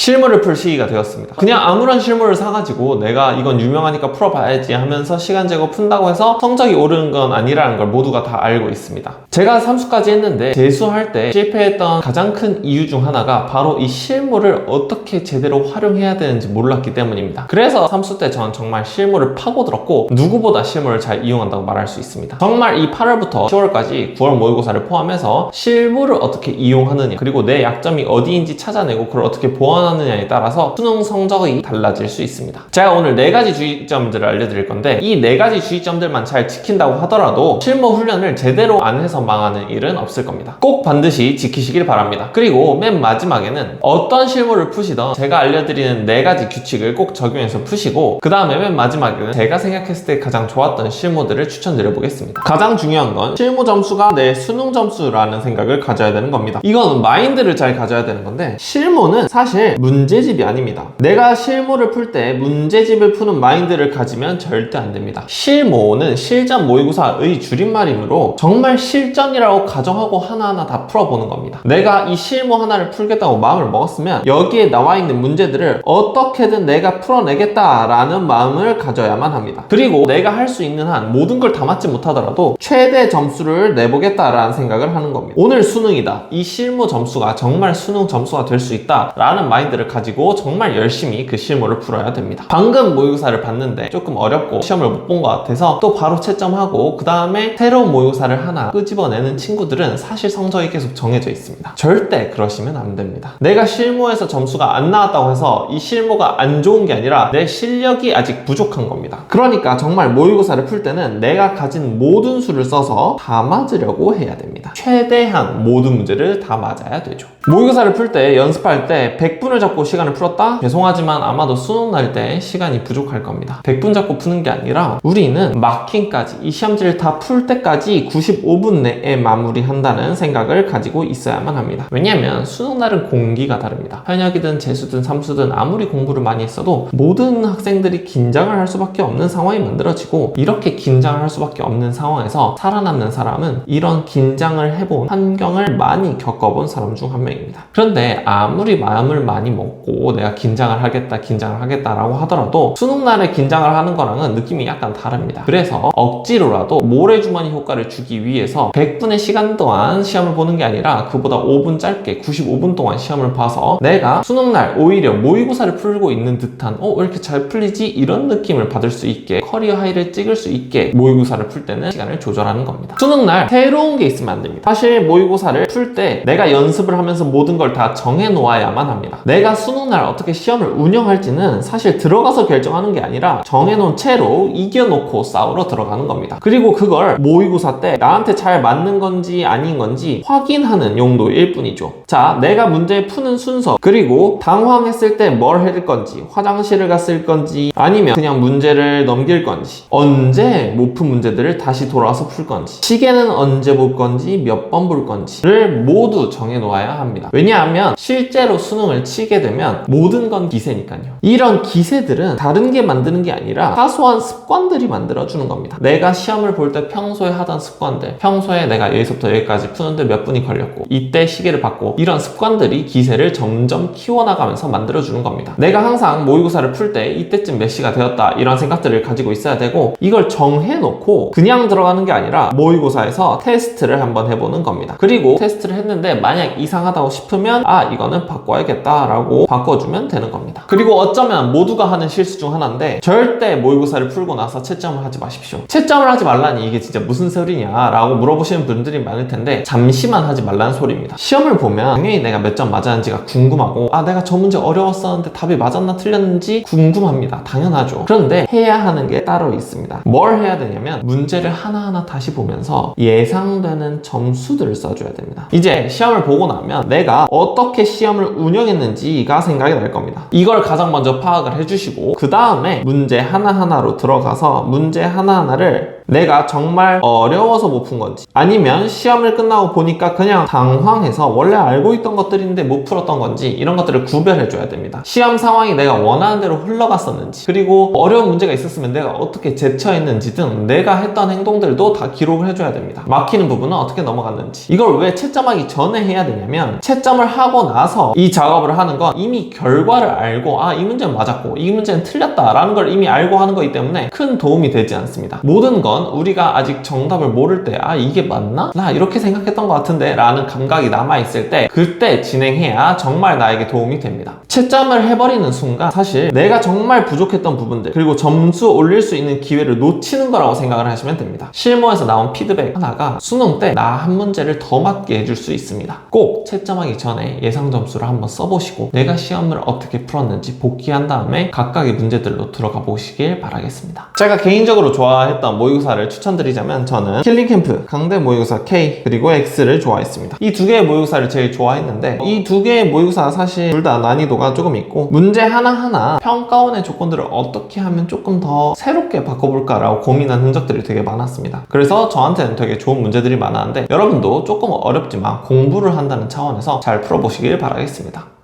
실물을 풀 시기가 되었습니다. 그냥 아무런 실물을 사가지고 내가 이건 유명하니까 풀어봐야지 하면서 시간 재고 푼다고 해서 성적이 오르는 건 아니라는 걸 모두가 다 알고 있습니다. 제가 삼수까지 했는데 재수할 때 실패했던 가장 큰 이유 중 하나가 바로 이 실물을 어떻게 제대로 활용해야 되는지 몰랐기 때문입니다. 그래서 삼수 때 전 정말 실물을 파고들었고 누구보다 실물을 잘 이용한다고 말할 수 있습니다. 정말 이 8월부터 10월까지 9월 모의고사를 포함해서 실물을 어떻게 이용하느냐, 그리고 내 약점이 어디인지 찾아내고 그걸 어떻게 보완하느냐에 따라서 수능 성적이 달라질 수 있습니다. 제가 오늘 4가지 주의점들을 알려드릴 건데 이 4가지 주의점들만 잘 지킨다고 하더라도 실무 훈련을 제대로 안 해서 망하는 일은 없을 겁니다. 꼭 반드시 지키시길 바랍니다. 그리고 맨 마지막에는 어떤 실무를 푸시던 제가 알려드리는 4가지 규칙을 꼭 적용해서 푸시고 그 다음에 맨 마지막에는 제가 생각했을 때 가장 좋았던 실무들을 추천드려 보겠습니다. 가장 중요한 건 실무 점수가 내 수능 점수라는 생각을 가져야 되는 겁니다. 이건 마인드를 잘 가져야 되는 건데 실무는 사실 문제집이 아닙니다. 내가 실무를 풀 때 문제집을 푸는 마인드를 가지면 절대 안 됩니다. 실모는 실전 모의고사의 줄임말이므로 정말 실전이라고 가정하고 하나하나 다 풀어보는 겁니다. 내가 이 실무 하나를 풀겠다고 마음을 먹었으면 여기에 나와 있는 문제들을 어떻게든 내가 풀어내겠다라는 마음을 가져야만 합니다. 그리고 내가 할 수 있는 한 모든 걸 다 맞지 못하더라도 최대 점수를 내보겠다라는 생각을 하는 겁니다. 오늘 수능이다. 이 실무 점수가 정말 수능 점수가 될 수 있다라는 마인드를 가지고 정말 열심히 그 실무를 풀어야 됩니다. 방금 모의고사를 봤는데 조금 어렵고 시험을 못 본 것 같아서 또 바로 채점하고 그 다음에 새로운 모의고사를 하나 끄집어내는 친구들은 사실 성적이 계속 정해져 있습니다. 절대 그러시면 안 됩니다. 내가 실무에서 점수가 안 나왔다고 해서 이 실무가 안 좋은 게 아니라 내 실력이 아직 부족한 겁니다. 그러니까 정말 모의고사를 풀 때는 내가 가진 모든 수를 써서 다 맞으려고 해야 됩니다. 최대한 모든 문제를 다 맞아야 되죠. 모의고사를 풀 때 연습할 때 100분을 잡고 시간을 풀었다? 죄송하지만 아마도 수능 날 때 시간이 부족할 겁니다. 100분 잡고 푸는 게 아니라 우리는 마킹까지 이 시험지를 다 풀 때까지 95분 내에 마무리한다는 생각을 가지고 있어야만 합니다. 왜냐면 수능 날은 공기가 다릅니다. 현역이든 재수든 삼수든 아무리 공부를 많이 했어도 모든 학생들이 긴장을 할 수밖에 없는 상황이 만들어지고 이렇게 긴장을 할 수밖에 없는 상황에서 살아남는 사람은 이런 긴장을 해본 환경을 많이 겪어본 사람 중 한 명입니다. 그런데 아무리 마음을 많이 먹고 내가 긴장을 하겠다라고 하더라도 수능날에 긴장을 하는 거랑은 느낌이 약간 다릅니다. 그래서 억지로라도 모래주머니 효과를 주기 위해서 100분의 시간 동안 시험을 보는 게 아니라 그보다 5분 짧게 95분 동안 시험을 봐서 내가 수능날 오히려 모의고사를 풀고 있는 듯한 왜 이렇게 잘 풀리지? 이런 느낌을 받을 수 있게 커리어 하이를 찍을 수 있게 모의고사를 풀 때는 시간을 조절하는 겁니다. 수능날 새로운 게 있으면 안 됩니다. 사실 모의고사를 풀 때 내가 연습을 하면서 모든 걸 다 정해 놓아야만 합니다. 내가 수능날 어떻게 시험을 운영할지는 사실 들어가서 결정하는 게 아니라 정해놓은 채로 이겨놓고 싸우러 들어가는 겁니다. 그리고 그걸 모의고사 때 나한테 잘 맞는 건지 아닌 건지 확인하는 용도일 뿐이죠. 자, 내가 문제 푸는 순서, 그리고 당황했을 때 뭘 해줄 건지, 화장실을 갔을 건지 아니면 그냥 문제를 넘길 건지, 언제 못 푼 문제들을 다시 돌아와서 풀 건지, 시계는 언제 볼 건지, 몇 번 볼 건지를 모두 정해놓아야 합니다. 왜냐하면 실제로 수능을 치게 되면 모든 건 기세니까요. 이런 기세들은 다른 게 만드는 게 아니라 사소한 습관들이 만들어주는 겁니다. 내가 시험을 볼 때 평소에 하던 습관들, 평소에 내가 여기서부터 여기까지 푸는데 몇 분이 걸렸고 이때 시계를 봤고, 이런 습관들이 기세를 점점 키워나가면서 만들어주는 겁니다. 내가 항상 모의고사를 풀 때 이때쯤 몇 시가 되었다 이런 생각들을 가지고 있어야 되고, 이걸 정해놓고 그냥 들어가는 게 아니라 모의고사에서 테스트를 한번 해보는 겁니다. 그리고 테스트를 했는데 만약 이상하다고 싶으면 이거는 바꿔야겠다라고 바꿔주면 되는 겁니다. 그리고 어쩌면 모두가 하는 실수 중 하나인데, 절대 모의고사를 풀고 나서 채점을 하지 마십시오. 채점을 하지 말라니 이게 진짜 무슨 소리냐 라고 물어보시는 분들이 많을 텐데, 잠시만 하지 말라는 소리입니다. 시험을 보면 당연히 내가 몇 점 맞았는지가 궁금하고 내가 저 문제 어려웠었는데 답이 맞았나 틀렸는지 궁금합니다. 당연하죠. 그런데 해야 하는 게 따로 있습니다. 뭘 해야 되냐면 문제를 하나하나 다시 보면서 예상되는 점수들을 써줘야 됩니다. 이제 시험을 보고 나면 내가 어떻게 시험을 운영했는지가 생각이 날 겁니다. 이걸 가장 먼저 파악을 해주시고 그 다음에 문제 하나하나로 들어가서 문제 하나하나를 내가 정말 어려워서 못 푼 건지, 아니면 시험을 끝나고 보니까 그냥 당황해서 원래 알고 있던 것들인데 못 풀었던 건지, 이런 것들을 구별해줘야 됩니다. 시험 상황이 내가 원하는 대로 흘러갔었는지, 그리고 어려운 문제가 있었으면 내가 어떻게 대처했는지 등 내가 했던 행동들도 다 기록을 해줘야 됩니다. 막히는 부분은 어떻게 넘어갔는지. 이걸 왜 채점하기 전에 해야 되냐면, 채점을 하고 나서 이 작업을 하는 건 이미 결과를 알고, 아, 이 문제는 맞았고 이 문제는 틀렸다 라는 걸 이미 알고 하는 거기 때문에 큰 도움이 되지 않습니다. 모든 건 우리가 아직 정답을 모를 때, 아, 이게 맞나? 나 이렇게 생각했던 것 같은데 라는 감각이 남아있을 때, 그때 진행해야 정말 나에게 도움이 됩니다. 채점을 해버리는 순간 사실 내가 정말 부족했던 부분들, 그리고 점수 올릴 수 있는 기회를 놓치는 거라고 생각을 하시면 됩니다. 실무에서 나온 피드백 하나가 수능 때 나 한 문제를 더 맞게 해줄 수 있습니다. 꼭 채점하기 전에 예상 점수를 한번 써보시고 내가 시험을 어떻게 풀었는지 복기한 다음에 각각의 문제들로 들어가 보시길 바라겠습니다. 제가 개인적으로 좋아했던 모의고사를 추천드리자면, 저는 킬링캠프, 강대 모의고사 K, 그리고 X를 좋아했습니다. 이 두 개의 모의고사를 제일 좋아했는데, 이 두 개의 모의고사 사실 둘 다 난이도가 조금 있고, 문제 하나하나 평가원의 조건들을 어떻게 하면 조금 더 새롭게 바꿔볼까라고 고민한 흔적들이 되게 많았습니다. 그래서 저한테는 되게 좋은 문제들이 많았는데, 여러분도 조금 어렵지만 공부를 한다는 차원에서 잘 풀어보시길 바라겠습니다.